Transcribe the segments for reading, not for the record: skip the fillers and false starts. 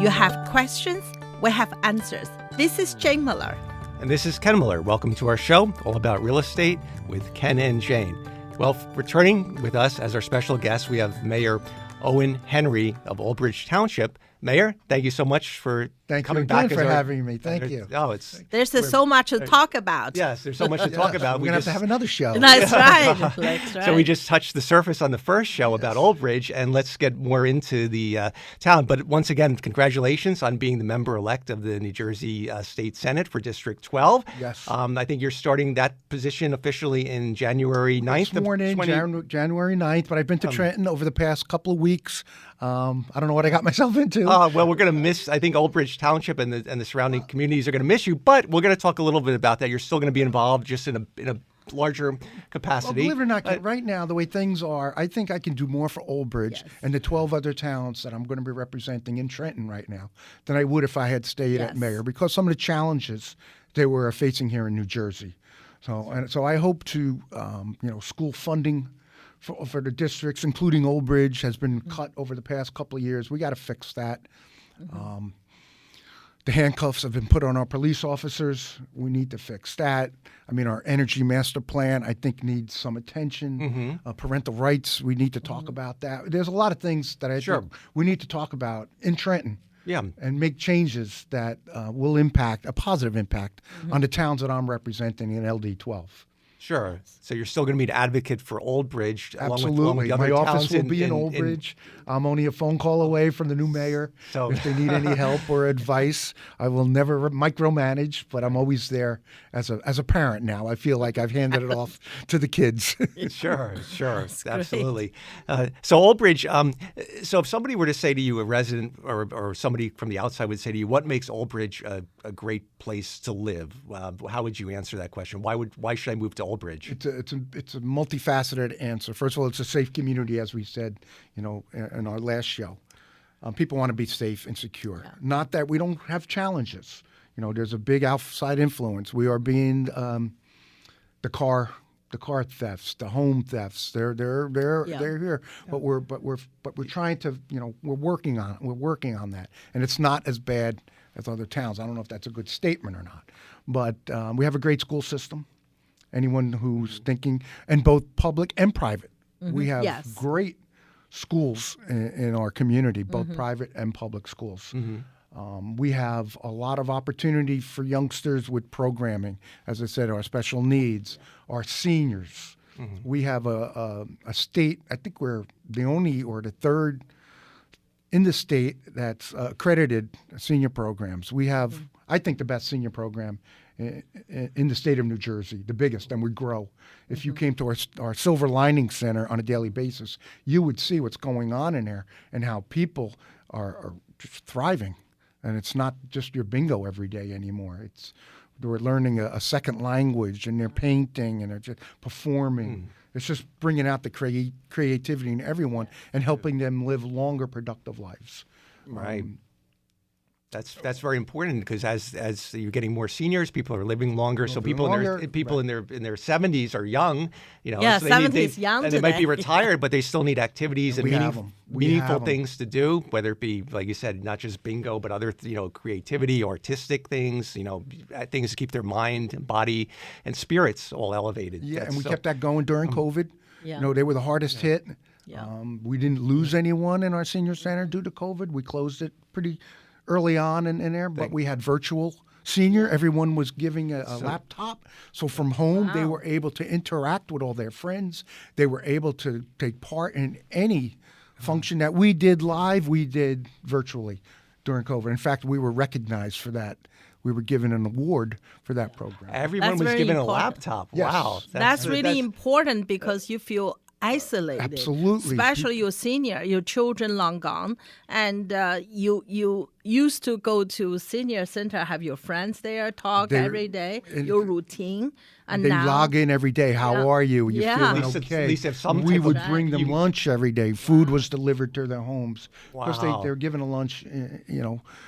You have questions, we have answers. This is Jane Miller. And this is Ken Miller. Welcome to our show, all about real estate with Ken and Jane. Well, returning with us as our special guest, we have Mayor Owen Henry of Old Bridge Township. Mayor, thank you so much for coming back. Thank you again for having me. Thank you. Oh, There's so much to talk about. Yes, there's so much to talk about. We're going to have another show. That's right. That's right. So we just touched the surface on the first show about Old Bridge, and let's get more into the town. But once again, congratulations on being the member-elect of the New Jersey State Senate for District 12. Yes. I think you're starting that position officially in January 9th. Sworn in January 9th, but I've been to Trenton over the past couple of weeks. I don't know what I got myself into. Well, we're going to miss, I think Old Bridge Township and the surrounding communities are going to miss you, but we're going to talk a little bit about that. You're still going to be involved just in a larger capacity. Well, believe it or not, right now, the way things are, I think I can do more for Old Bridge and the 12 other towns that I'm going to be representing in Trenton right now than I would if I had stayed at mayor, because some of the challenges they were facing here in New Jersey. So I hope to, school funding for the districts, including Old Bridge, has been cut over the past couple of years. We got to fix that. The handcuffs have been put on our police officers. We need to fix that. I mean, our energy master plan, I think, needs some attention. Parental rights, we need to talk about that. There's a lot of things that I think we need to talk about in Trenton. And make changes that will impact, a positive impact, on the towns that I'm representing in LD 12. Sure. So you're still going to be an advocate for Old Bridge. Absolutely. Along with the other My office will towns be in Old Bridge. I'm only a phone call away from the new mayor. So if they need any help or advice, I will never micromanage, but I'm always there as a parent now. I feel like I've handed it off to the kids. Sure. Absolutely. So Old Bridge, so if somebody were to say to you, a resident or somebody from the outside would say to you, what makes Old Bridge a great place to live? How would you answer that question? Why should I move to Old Bridge? It's a multifaceted answer. First of all, it's a safe community, as we said, in our last show. People want to be safe and secure. Yeah. Not that we don't have challenges. There's a big outside influence. We are being the car thefts, the home thefts. They're here. But we're trying to, we're working on that, and it's not as bad as other towns. I don't know if that's a good statement or not, but we have a great school system. Anyone who's thinking, and both public and private. We have great schools in our community, both private and public schools. We have a lot of opportunity for youngsters with programming, as I said, our special needs, our seniors. We have a state, I think we're the only or the third in the state that's accredited senior programs. We have, I think, the best senior program in the state of New Jersey, the biggest, and we grow. If you came to our Silver Lining Center on a daily basis, you would see what's going on in there and how people are just thriving. And it's not just your bingo every day anymore. They're learning a second language, and they're painting, and they're just performing. It's just bringing out the creativity in everyone and helping them live longer, productive lives. Right. That's very important, because as you're getting more seniors, people are living longer. So people in their 70s are young, Yeah, so 70s young, and they might be retired, but they still need activities and meaningful things to do. Whether it be, like you said, not just bingo, but other creativity, artistic things. Things to keep their mind, and body, and spirits all elevated. Yeah, and we kept that going during COVID. They were the hardest hit. We didn't lose anyone in our senior center due to COVID. We closed it pretty early on in there, but we had virtual senior. Everyone was giving a laptop. So from home, they were able to interact with all their friends. They were able to take part in any function that we did live, we did virtually during COVID. In fact, we were recognized for that. We were given an award for that program. Everyone was given a laptop. Yes. Wow. That's really important, because you feel isolated. Absolutely. Especially your senior, your children long gone. And you used to go to senior center, have your friends there, talk every day, your routine. And they now, log in every day. How are you? You feeling okay? At least have some we would bring them lunch every day. Food was delivered to their homes. Because they were given a lunch,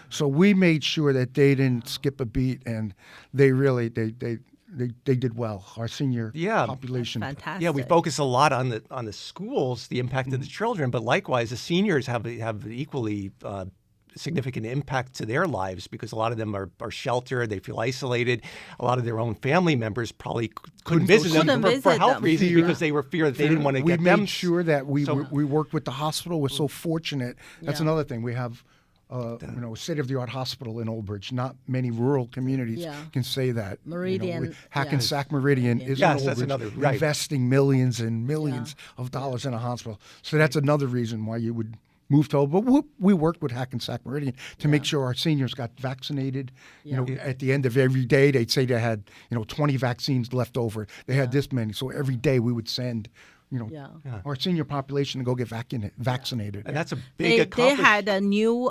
So we made sure that they didn't skip a beat, and they really, they did well. Our senior population. That's fantastic. Yeah, we focus a lot on the schools, the impact of the children, but likewise, the seniors have equally significant impact to their lives because a lot of them are sheltered. They feel isolated. A lot of their own family members probably couldn't visit them for health reasons because they were feared that they didn't want to get them. We made sure that we worked with the hospital. We're so fortunate. That's another thing. We have a state-of-the-art hospital in Old Bridge. Not many rural communities can say that. Meridian. Hackensack Meridian is in Old Bridge, another, investing millions and millions of dollars in a hospital. So that's another reason why you would move to Old. But we worked with Hackensack Meridian to make sure our seniors got vaccinated. At the end of every day, they'd say they had 20 vaccines left over. They had this many. So every day we would send our senior population to go get vaccinated. And that's a big accomplishment. They had a new,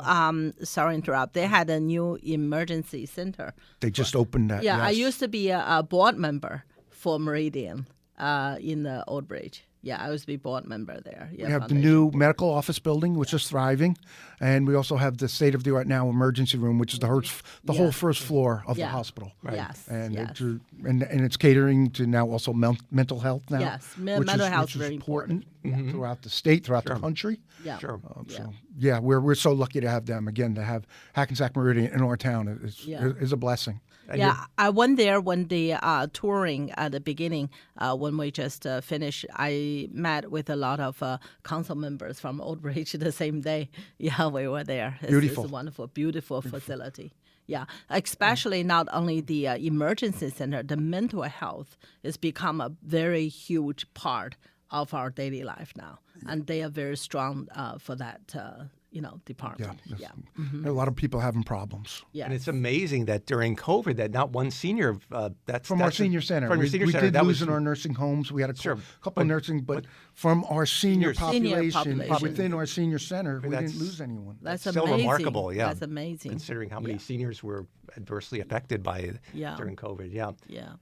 sorry to interrupt, they had a new emergency center. They just opened that. Yeah, yes. I used to be a board member for Meridian in the Old Bridge. Yeah, I used to be board member there. Yeah, we have the new medical office building, which is thriving, and we also have the state-of-the-art now emergency room, which is the whole first floor of the hospital. Right. Yes, and it's catering to now also mental health now. Yes, mental health is very important throughout the state, throughout the country. Yeah, sure. We're so lucky to have them again. To have Hackensack Meridian in our town is a blessing. I went there when the touring at the beginning, when we just finished. I met with a lot of council members from Old Bridge the same day. Yeah, we were there. Beautiful. It's a wonderful, beautiful facility. Yeah, especially not only the emergency center, the mental health has become a very huge part of our daily life now. And they are very strong for that department. Yeah. A lot of people having problems. Yeah. And it's amazing that during COVID that not one senior from our senior center. We did lose in our nursing homes. We had a couple of nursing, but from our senior population within our senior center, we didn't lose anyone. That's still amazing. remarkable. Yeah, that's amazing. Considering how many seniors were adversely affected by it during COVID. Yeah,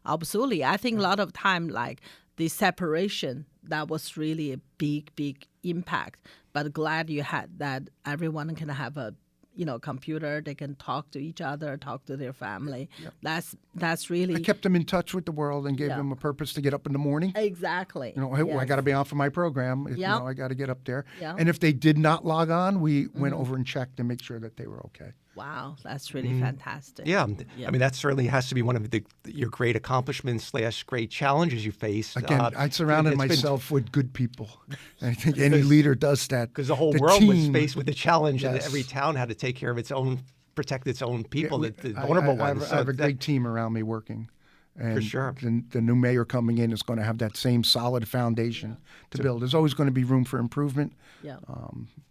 absolutely. I think a lot of time, like the separation, that was really a big impact. But glad you had that. Everyone can have a computer. They can talk to each other, talk to their family. That's really. I kept them in touch with the world and gave them a purpose to get up in the morning. Exactly. I got to be on for my program. I got to get up there. Yeah. And if they did not log on, we went over and checked and make sure that they were okay. Wow, that's really fantastic. Yeah, I mean that certainly has to be one of your great accomplishments / great challenges you face. Again, I surrounded myself with good people. I think any leader does that. Because the whole world was faced with the challenge, and every town had to take care of its own, protect its own people, the vulnerable ones. I have a great team around me working. And for sure. The new mayor coming in is going to have that same solid foundation to build. There's always going to be room for improvement. Yeah.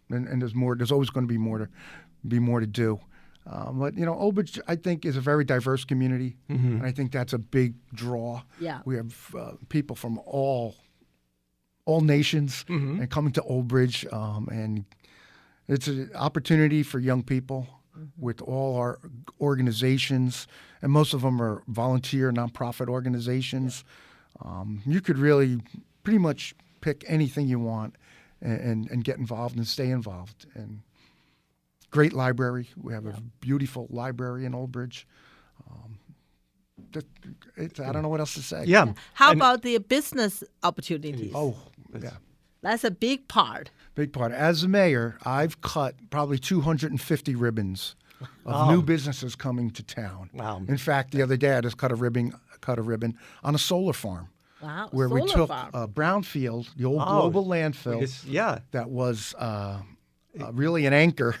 And there's more. There's always going to be more to do. But Old Bridge, I think, is a very diverse community, and I think that's a big draw. Yeah. We have people from all nations and coming to Old Bridge, and it's an opportunity for young people with all our organizations, and most of them are volunteer, nonprofit organizations. You could really pretty much pick anything you want and get involved and stay involved. And great library. We have a beautiful library in Old Bridge. I don't know what else to say. Yeah. How about the business opportunities? Oh, yeah. That's a big part. Big part. As the mayor, I've cut probably 250 ribbons of new businesses coming to town. Wow. In fact, the other day I just cut a ribbon on a solar farm. Wow. Where we took brownfield, the old global landfill. That was really an anchor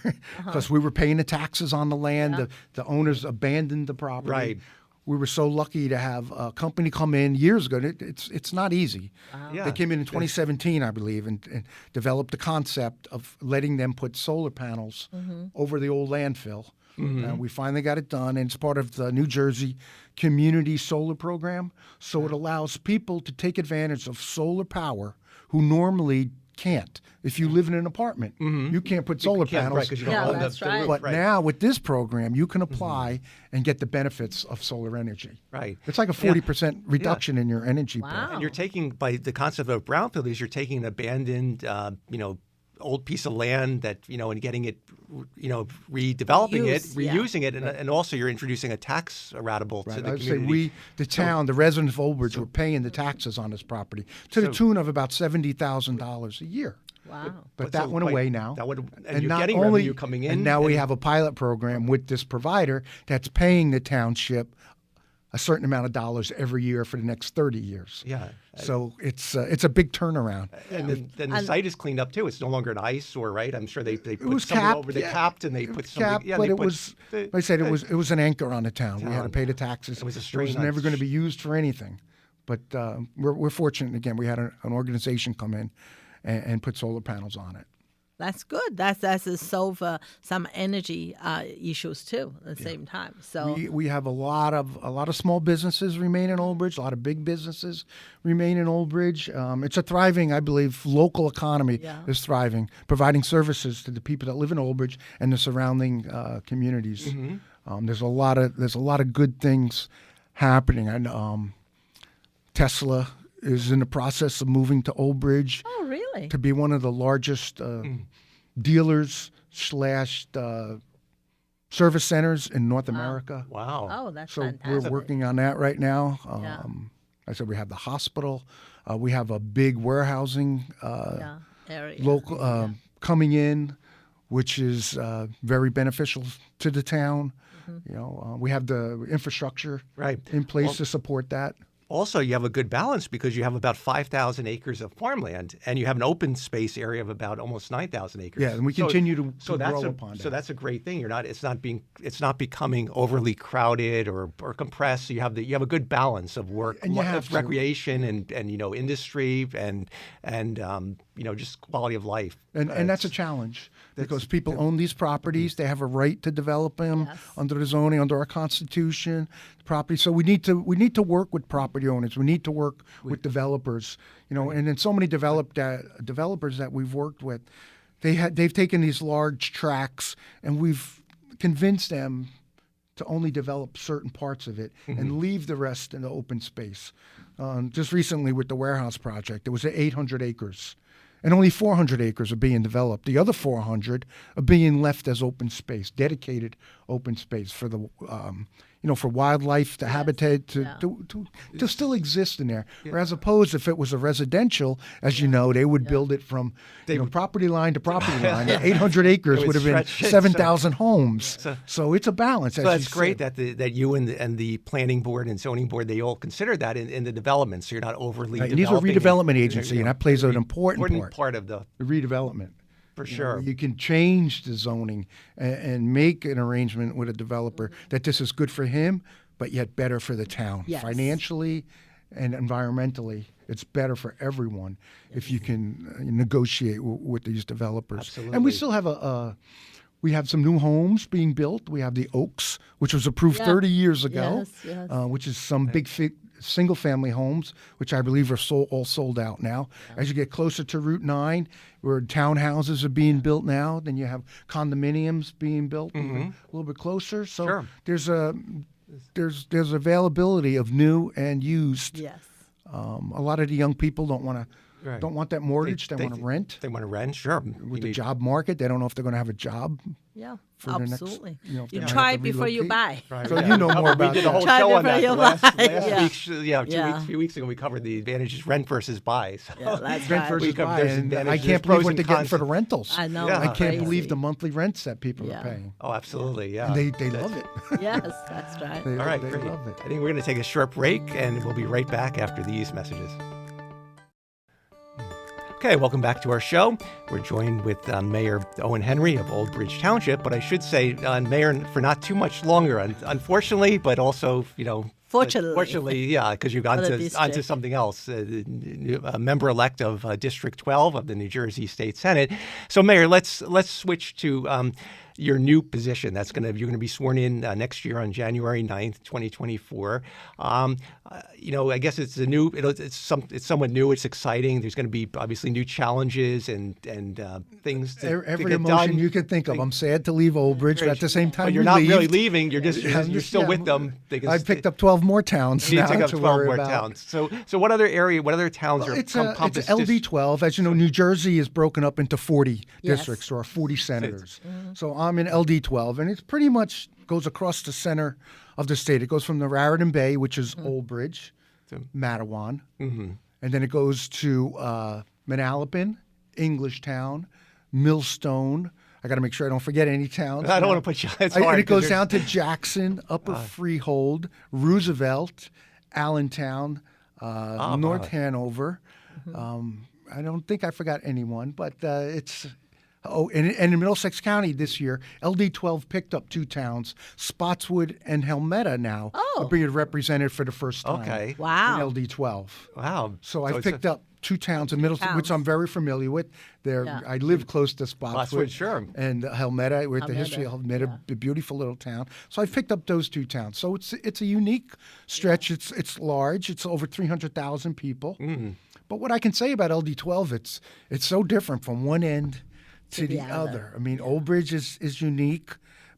because we were paying the taxes on the land. Yeah. The owners abandoned the property. Right. We were so lucky to have a company come in years ago. It's not easy. Wow. Yeah. They came in 2017, I believe, and developed the concept of letting them put solar panels over the old landfill. And we finally got it done, and it's part of the New Jersey Community Solar Program. So it allows people to take advantage of solar power who normally can't. If you live in an apartment, you can't put solar panels. Right, because you don't own that's the right. roof. But now with this program, you can apply and get the benefits of solar energy. Right. It's like a 40% reduction in your energy bill. Wow. And you're taking, by the concept of brownfield, is you're taking an abandoned, old piece of land that, and getting it, redeveloping reusing it, and also you're introducing a tax ratable to the I would community. say the residents of Old Bridge, were paying the taxes on this property to the tune of about $70,000 a year. Wow. But that went away now. And you're getting revenue coming in. And now we have a pilot program with this provider that's paying the township a certain amount of dollars every year for the next 30 years. Yeah. So it's a big turnaround. And then the site is cleaned up too. It's no longer an eyesore, right? I'm sure they put was something capped, over the yeah. capped and they put something. Cap, Yeah, but they it put was, the- like I said, it was an anchor on the town. We had to pay the taxes. It was a It strain was on- never going to be used for anything. But we're fortunate. Again, we had an organization come in and put solar panels on it. That's good. That's to solve some energy issues too at the same time. So We have a lot of small businesses remain in Old Bridge. A lot of big businesses remain in Old Bridge. It's a thriving, I believe, local economy is thriving, providing services to the people that live in Old Bridge and the surrounding communities. Mm-hmm. There's a lot of good things happening. And Tesla is in the process of moving to Old Bridge. Oh, really? To be one of the largest dealers / service centers in North America. Wow. Oh, that's So fantastic. we're working on that right now. Yeah. I said we have the hospital. We have a big warehousing area. local coming in, which is very beneficial to the town. We have the infrastructure in place to support that. Also, you have a good balance because you have about 5,000 acres of farmland, and you have an open space area of about almost 9,000 acres. Yeah, and we continue to that's grow upon that. So that's a great thing. It's not becoming overly crowded or compressed. So you have a good balance of work, And you have to. recreation, and industry, and just quality of life. And that's a challenge because people own these properties. They have a right to develop them under the zoning, under our Constitution, property. So we need to work with property owners. We need to work with developers. And then so many developers that we've worked with, they've taken these large tracts and we've convinced them to only develop certain parts of it and leave the rest in the open space. Just recently with the warehouse project, it was 800 acres. And only 400 acres are being developed. The other 400 are being left as open space, dedicated open space for the, for wildlife, the habitat to still exist in there. Whereas opposed, if it was a residential, as you know, they would build it from property line to property line. 800 acres would have been 7,000 homes. So it's a balance. So that's great that you and the planning board and zoning board, they all consider that in the development. So you're not overly Right, and these are redevelopment agency, and that plays an important part of the redevelopment. For sure. You can change the zoning and make an arrangement with a developer that this is good for him, but yet better for the town. Yes. Financially and environmentally, it's better for everyone if you can negotiate with these developers. Absolutely. And we still have we have some new homes being built. We have the Oaks, which was approved 30 years ago, which is some big single-family homes, which I believe are all sold out now. As you get closer to Route 9, where townhouses are being built now, then you have condominiums being built even a little bit closer. So there's availability of new and used. Yes. A lot of the young people don't want that mortgage. They want to rent. They want to rent, sure. With the job market, they don't know if they're going to have a job. Yeah, for the next, absolutely. if they You might try have to before you relocate. buy. Right. So you know more about We did a whole Try show on before that you last buy. Yeah. week. A few weeks ago, we covered the advantages rent versus buy. So. Yeah, that's Rent right. versus covered buy, there's and I advantages, can't pros believe what and they're getting cons. for the rentals. I know. Yeah. I can't crazy. believe the monthly rents that people are paying. Oh, absolutely, yeah. And they love it. Yes, that's right. They, All right, they great. love it. I think we're going to take a short break, and we'll be right back after these messages. Okay, welcome back to our show. We're joined with Mayor Owen Henry of Old Bridge Township, but I should say Mayor for not too much longer, unfortunately, but also, Fortunately, yeah, because you've gone onto something else, a member-elect of District 12 of the New Jersey State Senate. So, Mayor, let's switch to your new position. You're going to be sworn in next year on January 9th, 2024. I guess it's it's somewhat new. It's exciting. There's going to be obviously new challenges and things to Every get emotion done. you could think of. I'm sad to leave Old Bridge, but at the same time, But you're not really leaving. You're still with them. I picked up 12 more towns You now pick up to 12 worry more about. towns. So what other towns are It's encompassed? LD12. As you know, New Jersey is broken up into 40 Yes. districts. There are 40 senators. So I'm in LD12, and it pretty much goes across the center of the state. It goes from the Raritan Bay, which is Old Bridge, Matawan, and then it goes to Manalapan Englishtown, Millstone. I got to make sure I don't forget any towns. I don't want to put you. It's hard. And it goes down to Jackson, Upper Freehold, Roosevelt, Allentown, North Hanover. I don't think I forgot anyone, but it's. Oh, and in Middlesex County this year, LD12 picked up 2 towns, Spotswood and Helmetta now are being represented for the first time. Okay. Wow. In LD12. Wow. So I picked up 2 towns in Middlesex, which I'm very familiar with. I live close to Spotswood. Sure. And Helmetta, with the history of Helmetta, a beautiful little town. So I picked up those 2 towns. So it's a unique stretch. It's large. It's over 300,000 people. But what I can say about LD12, it's so different from one end to the other. I mean, Old Bridge is unique,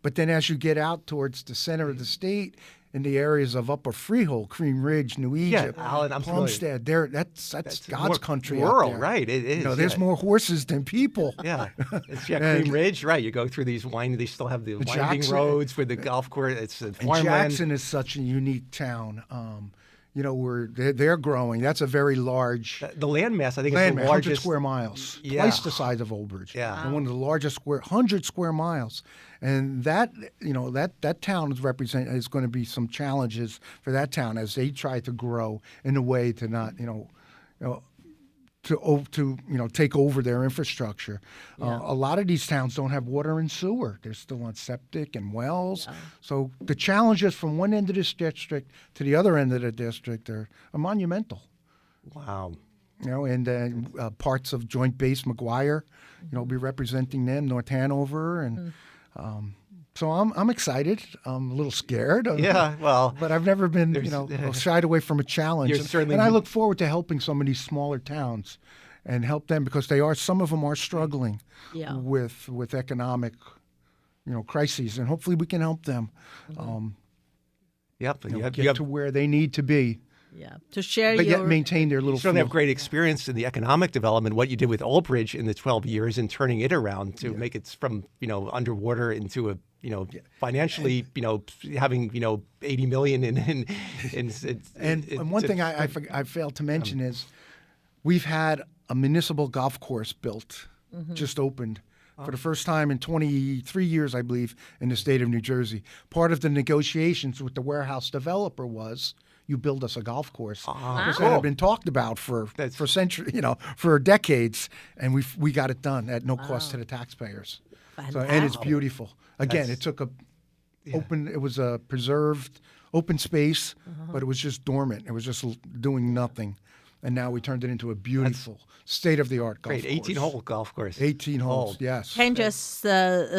but then as you get out towards the center of the state, in the areas of Upper Freehold, Cream Ridge, New Egypt, Allen, I'm Plumstead, that's God's country rural, out there. right? It is. There's more horses than people. Yeah, Cream Ridge, right? You go through these they still have the winding roads with the golf course. It's farmland. Jackson is such a unique town. Where they're growing. That's a very large the landmass. I think landmass, it's the largest 100 square miles, twice the size of Old Bridge. Yeah, and one of the largest 100 square miles. And that town is going to be some challenges for that town as they try to grow in a way to not to take over their infrastructure. A lot of these towns don't have water and sewer. They're still on septic and wells. So the challenges from one end of this district to the other end of the district are monumental. Wow. And parts of Joint Base McGuire, be representing them, North Hanover, and so I'm excited. I'm a little scared. But I've never been shied away from a challenge. And I look forward to helping some of these smaller towns and help them because some of them are struggling with economic crises, and hopefully we can help them. Get to where they need to be. Yeah, to share but yet maintain their little. You certainly have great experience in the economic development. What you did with Old Bridge in the 12 years and turning it around to make it from underwater into a financially having $80 million in and one thing I failed to mention is we've had a municipal golf course built, just opened. For the first time in 23 years, I believe, in the state of New Jersey. Part of the negotiations with the warehouse developer was you build us a golf course. Because that had been talked about for centuries, for decades, and we got it done at no cost to the taxpayers. So, and it's beautiful. Again, it took it was a preserved open space, but it was just dormant. It was just doing nothing. And now we turned it into a beautiful, state-of-the-art golf course. Great, 18-hole golf course. 18 holes, yes. Ken just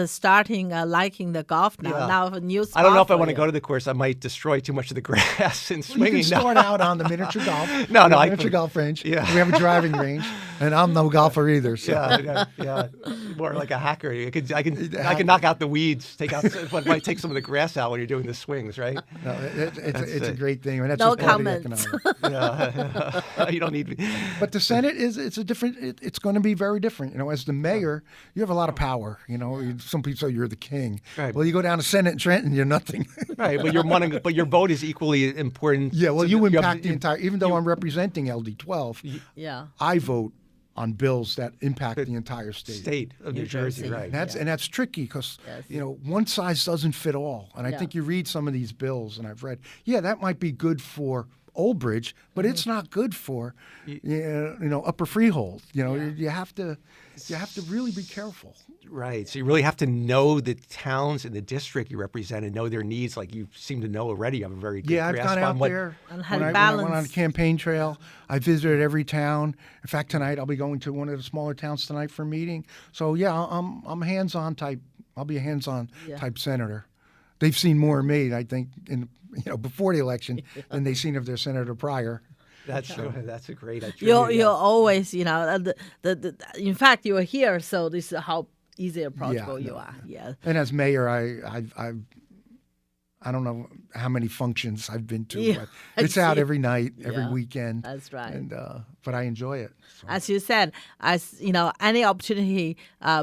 starting liking the golf now. Yeah. Now a new spot I don't know if I for want to you. go to the course. I might destroy too much of the grass and You swinging. can start out on the miniature golf. Miniature golf range. Yeah. We have a driving range, and I'm no golfer either. So. Yeah. More like a hacker. I can knock out the weeds. But might take some of the grass out when you're doing the swings, right? No, it's a great thing. And that's No just part of the comments. economic. You don't need. But the Senate it's a different. It's going to be very different. As the mayor, you have a lot of power. Some people say you're the king. Right. Well, you go down to Senate in Trenton, you're nothing. Right, but your vote is equally important. Yeah. Well, you impact the entire. Even though I'm representing LD12, I vote on bills that impact the entire state of New Jersey, right? And that's tricky because one size doesn't fit all. And I think you read some of these bills, and I've read, that might be good for Old Bridge, but it's not good for Upper Freehold. You have to really be careful. Right. So you really have to know the towns in the district you represent and know their needs, like you seem to know already. You have a very good I've grasp gone out on what. there. And When I went on the campaign trail, I visited every town. In fact, tonight I'll be going to one of the smaller towns tonight for a meeting. So I'm hands-on type. I'll be a hands-on type senator. They've seen more of me, I think, before the election than they've seen of their senator prior. That's a great. You're always, in fact, you're here, so this is how easy approachable you are. Yeah. And as mayor, I don't know how many functions I've been to, but it's out every night, every weekend. That's right. And but I enjoy it. So. As you said, any opportunity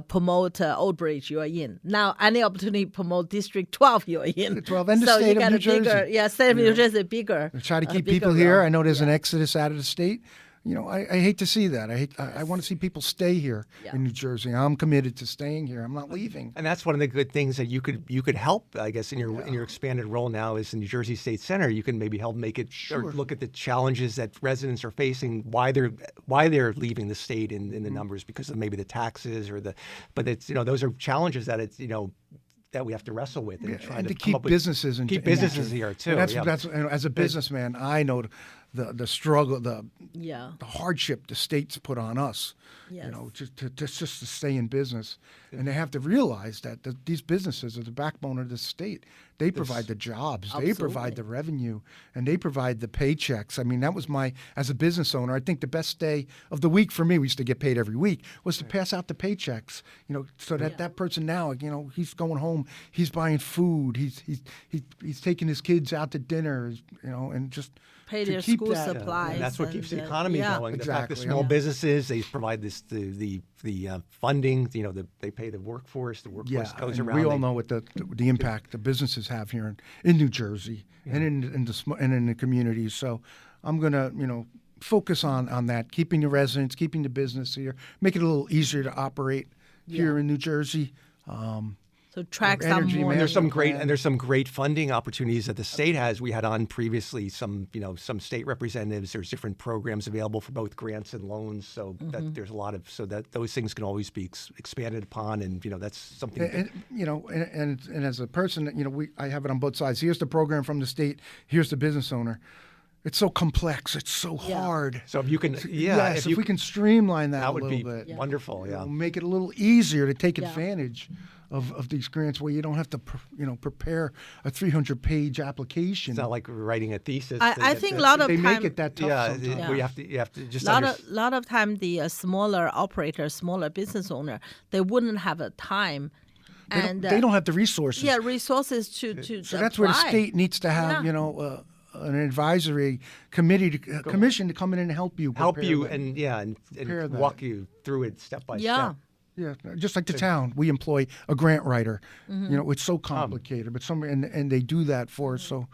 promote Old Bridge, you are in. Now, any opportunity promote District 12, you are in. 12 and the so state you of got New a bigger, Jersey. State of New Jersey bigger. I try to keep people here. I know there's an exodus out of the state, I hate to see that. I want to see people stay here in New Jersey. I'm committed to staying here. I'm not leaving. And that's one of the good things that you could help, I guess, in your expanded role now as the New Jersey State Senator. You can maybe help make it or look at the challenges that residents are facing, why they're leaving the state in the numbers because of maybe the taxes but it's those are challenges that that we have to wrestle with and try to keep businesses here too. That's as a businessman, I know the struggle, the hardship the state's put on us. Yes. Just to stay in business, and they have to realize that these businesses are the backbone of the state. They provide the jobs, they provide the revenue, and they provide the paychecks. I mean, that was as a business owner, I think the best day of the week for me, we used to get paid every week, was to pass out the paychecks. So that person now, he's going home, he's buying food, he's taking his kids out to dinner, and just pay their school supplies. And that's what keeps the economy going. Exactly. The fact that small businesses, they provide the funding. They pay the workforce. The workforce goes around. We all know what the impact the businesses have here in New Jersey and in the communities. So I'm gonna focus on that, keeping the residents, keeping the business here, make it a little easier to operate here in New Jersey. So track some more. And there's some great funding opportunities that the state has. We had on previously some state representatives. There's different programs available for both grants and loans. So that there's a lot of that those things can always be expanded upon, and that's something. And as a person, I have it on both sides. Here's the program from the state. Here's the business owner. It's so complex. It's so hard. So if you can, if we can streamline that a little bit, that would be wonderful. Yeah, make it a little easier to take advantage of these grants, where you don't have to, prepare a 300-page application. It's not like writing a thesis. I think a lot of they time, make it that tough. Sometimes. Where you have to just lot of time the smaller operator, smaller business owner, they wouldn't have a time. They don't have the resources. Yeah, resources to So that's where the state needs to have, an advisory commission to come in and help you and walk you through it step by step. Yeah, just like the town, we employ a grant writer. It's so complicated, but and they do that for us. So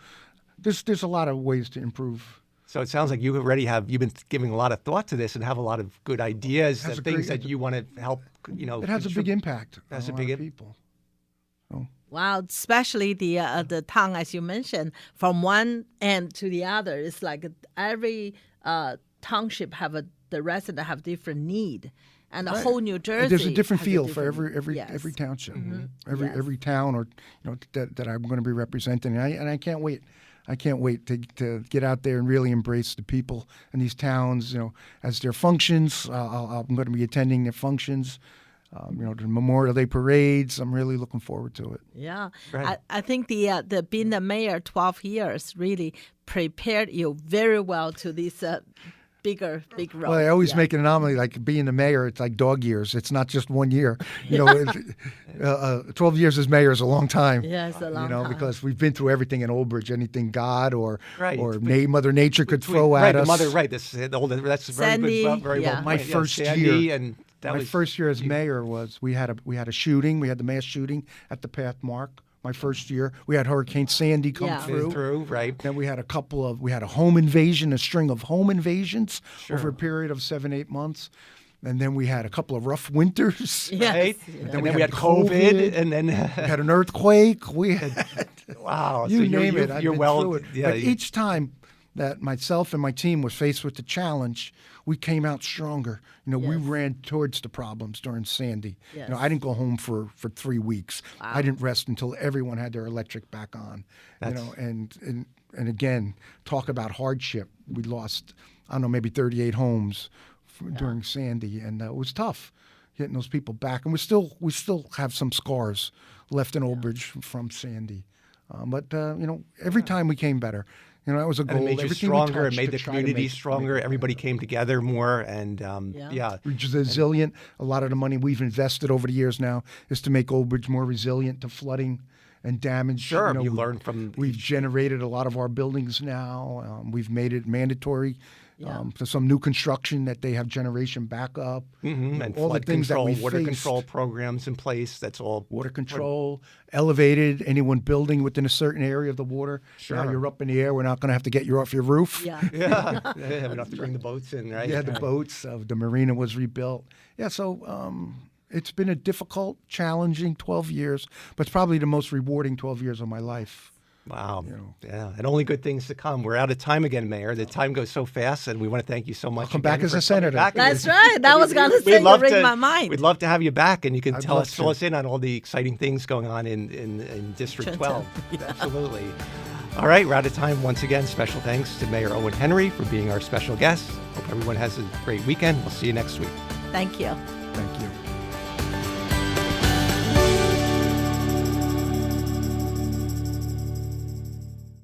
there's a lot of ways to improve. So it sounds like you've been giving a lot of thought to this and have a lot of good ideas and things that you want to help. It has a big impact on a lot of people. So. Wow, especially the town, as you mentioned, from one end to the other. It's like every township the resident have different need. And the whole New Jersey. There's a different feel for every township, every town, or that I'm going to be representing, and I can't wait. I can't wait to get out there and really embrace the people in these towns. As their functions, I'm going to be attending their functions. The Memorial Day parades. I'm really looking forward to it. Yeah, I think the being the mayor 12 years really prepared you very well to this. Big role. Well, I always make an anomaly, like being the mayor, it's like dog years. It's not just 1 year. 12 years as mayor is a long time. Yeah, it's a long time. Because we've been through everything in Old Bridge, anything God or Mother Nature could throw at us. That's Sandy, very well. My first year. And my first year as mayor was we had a shooting. We had the mass shooting at the Pathmark. My first year, we had Hurricane Sandy come through. Right. Then we had a home invasion, a string of home invasions over a period of 7-8 months. And then we had a couple of rough winters. Yes. Right? And then we had COVID, and then we had an earthquake. We had wow. You name it. You're well. Through it. Yeah, but each time that myself and my team was faced with the challenge, we came out stronger. We ran towards the problems during Sandy. Yes. I didn't go home for 3 weeks. Wow. I didn't rest until everyone had their electric back on. And again, talk about hardship. We lost, maybe 38 homes during Sandy, and it was tough getting those people back. And we still have some scars left in Old Bridge from Sandy. But every time we came better. That was a goal. And it made you stronger. It made the community stronger. Everybody came together more, and resilient. A lot of the money we've invested over the years now is to make Old Bridge more resilient to flooding and damage. Sure, you learn from. We've generated a lot of our buildings now. We've made it mandatory For some new construction that they have generation backup. And all the flood things control, that we water faced. control programs in place. That's all. Water control, elevated, anyone building within a certain area of the water. Sure. Now you're up in the air. We're not going to have to get you off your roof. Yeah. Yeah, we don't have to bring the boats in, right? Yeah, the boats. The marina was rebuilt. Yeah, so it's been a difficult, challenging 12 years, but it's probably the most rewarding 12 years of my life. Wow. Yeah, and only good things to come. We're out of time again, Mayor. The time goes so fast, and we want to thank you so much. I'll come back again as for a senator. coming back. That's right. That was going to say you read my mind. We'd love to have you back, and you can I'd fill love us to. in on all the exciting things going on in District Trenton. 12. Absolutely. All right, we're out of time. Once again, special thanks to Mayor Owen Henry for being our special guest. Hope everyone has a great weekend. We'll see you next week. Thank you. Thank you.